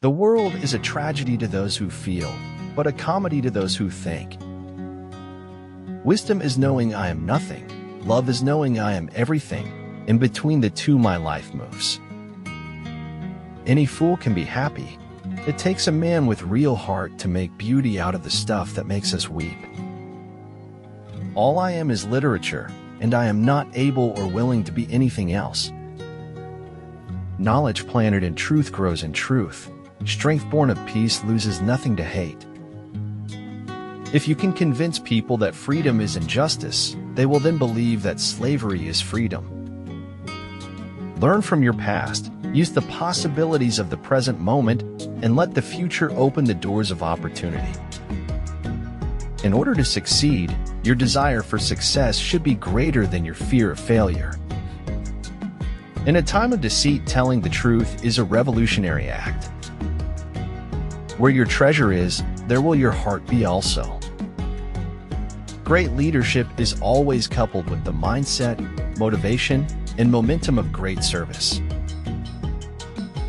The world is a tragedy to those who feel, but a comedy to those who think. Wisdom is knowing I am nothing. Love is knowing I am everything. In between the two my life moves. Any fool can be happy. It takes a man with real heart to make beauty out of the stuff that makes us weep. All I am is literature, and I am not able or willing to be anything else. Knowledge planted in truth grows in truth. Strength born of peace loses nothing to hate. If you can convince people that freedom is injustice, they will then believe that slavery is freedom. Learn from your past, use the possibilities of the present moment, and let the future open the doors of opportunity. In order to succeed, your desire for success should be greater than your fear of failure. In a time of deceit, telling the truth is a revolutionary act. Where your treasure is, there will your heart be also. Great leadership is always coupled with the mindset, motivation, and momentum of great service.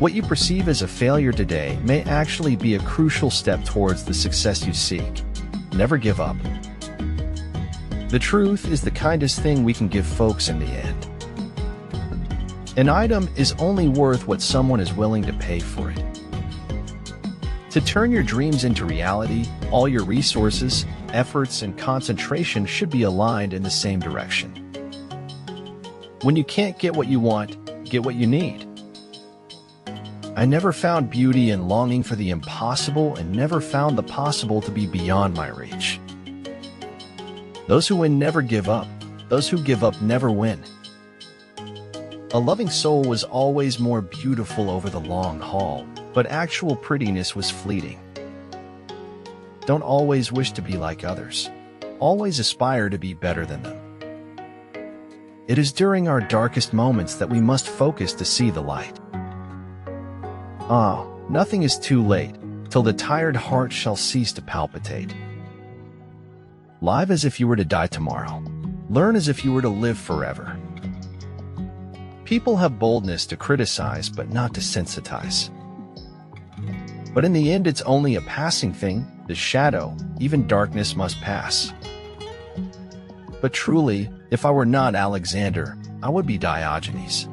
What you perceive as a failure today may actually be a crucial step towards the success you seek. Never give up. The truth is the kindest thing we can give folks in the end. An item is only worth what someone is willing to pay for it. To turn your dreams into reality, all your resources, efforts, and concentration should be aligned in the same direction. When you can't get what you want, get what you need. I never found beauty in longing for the impossible and never found the possible to be beyond my reach. Those who win never give up. Those who give up never win. A loving soul was always more beautiful over the long haul, but actual prettiness was fleeting. Don't always wish to be like others. Always aspire to be better than them. It is during our darkest moments that we must focus to see the light. Nothing is too late, till the tired heart shall cease to palpitate. Live as if you were to die tomorrow. Learn as if you were to live forever. People have boldness to criticize, but not to sensitize. But in the end, it's only a passing thing. The shadow, even darkness, must pass. But truly, if I were not Alexander, I would be Diogenes.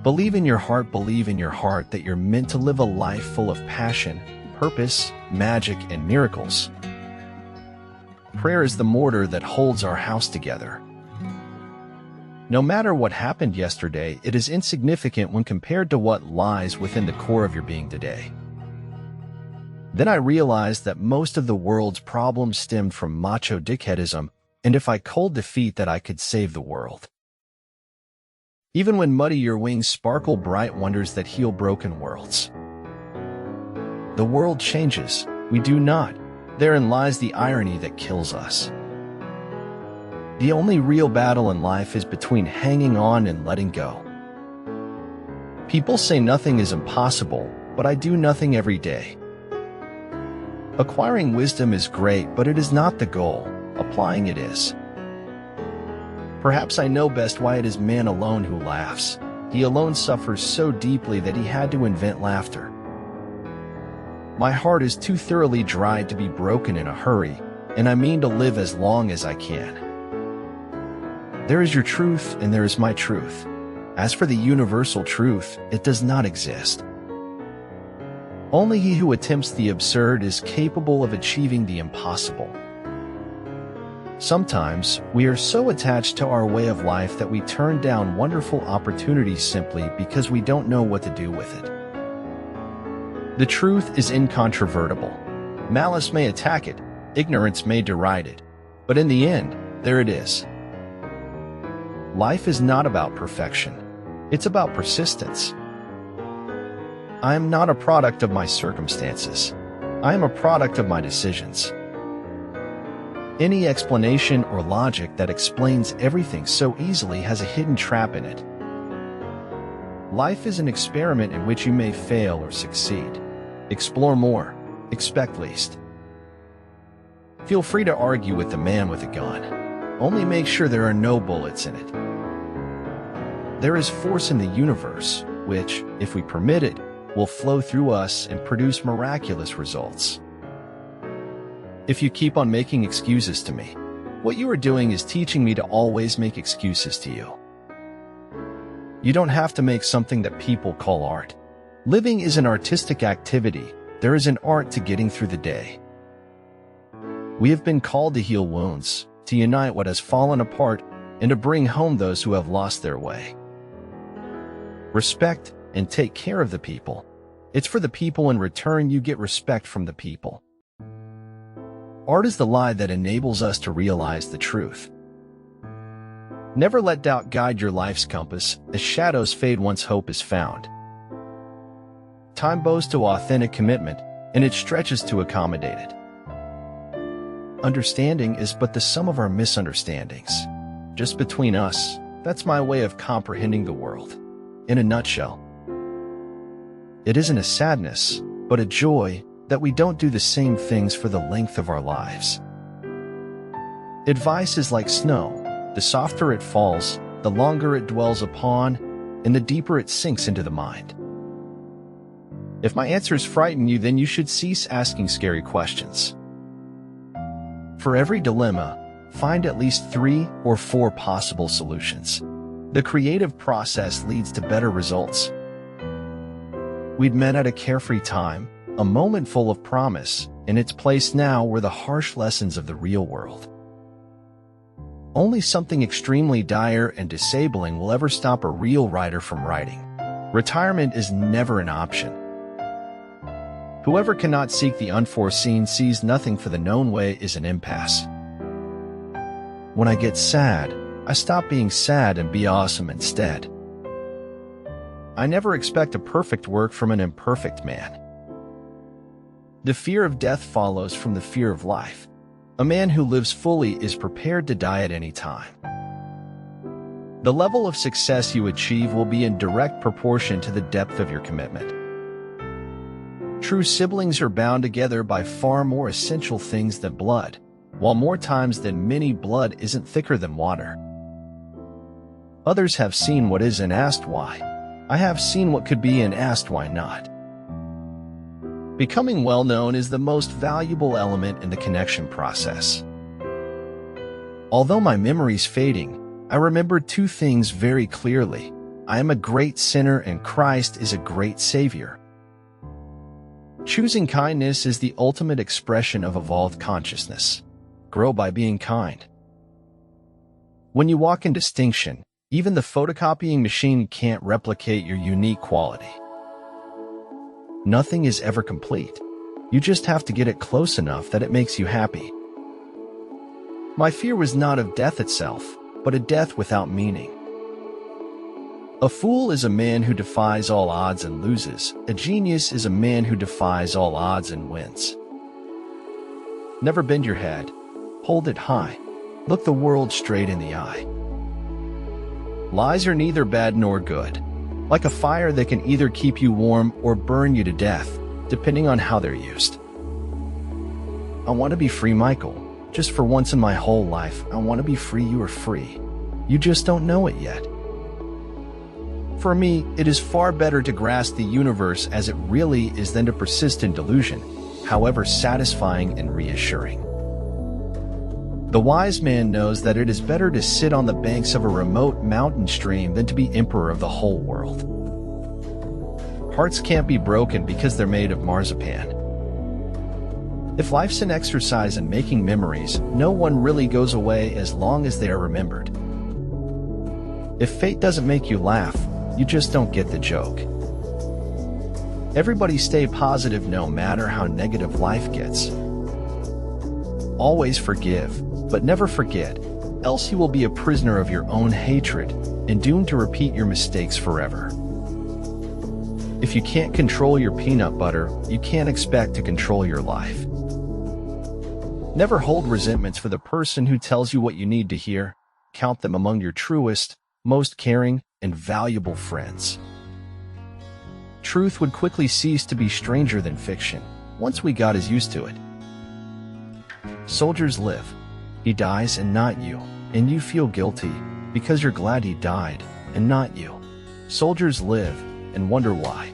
Believe in your heart that you're meant to live a life full of passion, purpose, magic, and miracles. Prayer is the mortar that holds our house together. No matter what happened yesterday, it is insignificant when compared to what lies within the core of your being today. Then I realized that most of the world's problems stemmed from macho dickheadism, and if I cold defeat that I could save the world. Even when muddy your wings sparkle bright wonders that heal broken worlds. The world changes, we do not. Therein lies the irony that kills us. The only real battle in life is between hanging on and letting go. People say nothing is impossible, but I do nothing every day. Acquiring wisdom is great, but it is not the goal. Applying it is. Perhaps I know best why it is man alone who laughs. He alone suffers so deeply that he had to invent laughter. My heart is too thoroughly dried to be broken in a hurry, and I mean to live as long as I can. There is your truth, and there is my truth. As for the universal truth, it does not exist. Only he who attempts the absurd is capable of achieving the impossible. Sometimes, we are so attached to our way of life that we turn down wonderful opportunities simply because we don't know what to do with it. The truth is incontrovertible. Malice may attack it, ignorance may deride it, but in the end, there it is. Life is not about perfection. It's about persistence. I am not a product of my circumstances. I am a product of my decisions. Any explanation or logic that explains everything so easily has a hidden trap in it. Life is an experiment in which you may fail or succeed. Explore more. Expect least. Feel free to argue with the man with a gun. Only make sure there are no bullets in it. There is force in the universe, which, if we permit it, will flow through us and produce miraculous results. If you keep on making excuses to me, what you are doing is teaching me to always make excuses to you. You don't have to make something that people call art. Living is an artistic activity. There is an art to getting through the day. We have been called to heal wounds, to unite what has fallen apart, and to bring home those who have lost their way. Respect and take care of the people. It's for the people. In return, you get respect from the people. Art is the lie that enables us to realize the truth. Never let doubt guide your life's compass. As shadows fade once hope is found. Time bows to authentic commitment, and it stretches to accommodate it. Understanding is but the sum of our misunderstandings. Just between us, that's my way of comprehending the world. In a nutshell, it isn't a sadness, but a joy that we don't do the same things for the length of our lives. Advice is like snow. The softer it falls, the longer it dwells upon, and the deeper it sinks into the mind. If my answers frighten you, then you should cease asking scary questions. For every dilemma, find at least 3 or 4 possible solutions. The creative process leads to better results. We'd met at a carefree time, a moment full of promise, and its place now were the harsh lessons of the real world. Only something extremely dire and disabling will ever stop a real writer from writing. Retirement is never an option. Whoever cannot seek the unforeseen sees nothing, for the known way is an impasse. When I get sad, I stop being sad and be awesome instead. I never expect a perfect work from an imperfect man. The fear of death follows from the fear of life. A man who lives fully is prepared to die at any time. The level of success you achieve will be in direct proportion to the depth of your commitment. True siblings are bound together by far more essential things than blood, while more times than many blood isn't thicker than water. Others have seen what is and asked why. I have seen what could be and asked why not. Becoming well-known is the most valuable element in the connection process. Although my memory's fading, I remember 2 things very clearly. I am a great sinner and Christ is a great Savior. Choosing kindness is the ultimate expression of evolved consciousness. Grow by being kind. When you walk in distinction, even the photocopying machine can't replicate your unique quality. Nothing is ever complete. You just have to get it close enough that it makes you happy. My fear was not of death itself, but a death without meaning. A fool is a man who defies all odds and loses. A genius is a man who defies all odds and wins. Never bend your head. Hold it high. Look the world straight in the eye. Lies are neither bad nor good. Like a fire, they can either keep you warm or burn you to death, depending on how they're used. I want to be free, Michael. Just for once in my whole life, I want to be free. You are free. You just don't know it yet. For me, it is far better to grasp the universe as it really is than to persist in delusion, however satisfying and reassuring. The wise man knows that it is better to sit on the banks of a remote mountain stream than to be emperor of the whole world. Hearts can't be broken because they're made of marzipan. If life's an exercise in making memories, no one really goes away as long as they are remembered. If fate doesn't make you laugh, you just don't get the joke. Everybody stay positive no matter how negative life gets. Always forgive, but never forget, else you will be a prisoner of your own hatred and doomed to repeat your mistakes forever. If you can't control your peanut butter, you can't expect to control your life. Never hold resentments for the person who tells you what you need to hear. Count them among your truest, most caring, and valuable friends. Truth would quickly cease to be stranger than fiction once we got as used to it. Soldiers live. He dies and not you, and you feel guilty because you're glad he died and not you. Soldiers live and wonder why.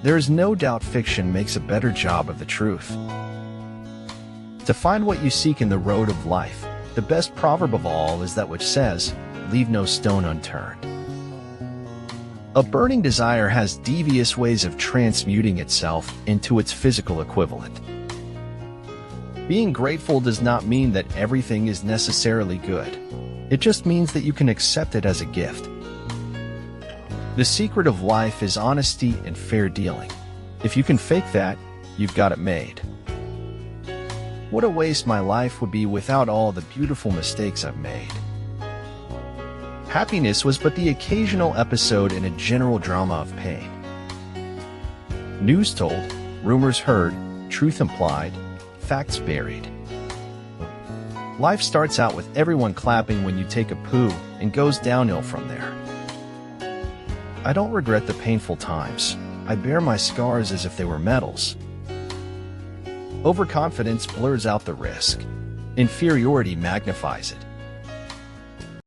There is no doubt fiction makes a better job of the truth. To find what you seek in the road of life, the best proverb of all is that which says, "Leave no stone unturned." A burning desire has devious ways of transmuting itself into its physical equivalent. Being grateful does not mean that everything is necessarily good. It just means that you can accept it as a gift. The secret of life is honesty and fair dealing. If you can fake that, you've got it made. What a waste my life would be without all the beautiful mistakes I've made. Happiness was but the occasional episode in a general drama of pain. News told, rumors heard, truth implied, facts buried. Life starts out with everyone clapping when you take a poo and goes downhill from there. I don't regret the painful times. I bear my scars as if they were medals. Overconfidence blurs out the risk. Inferiority magnifies it.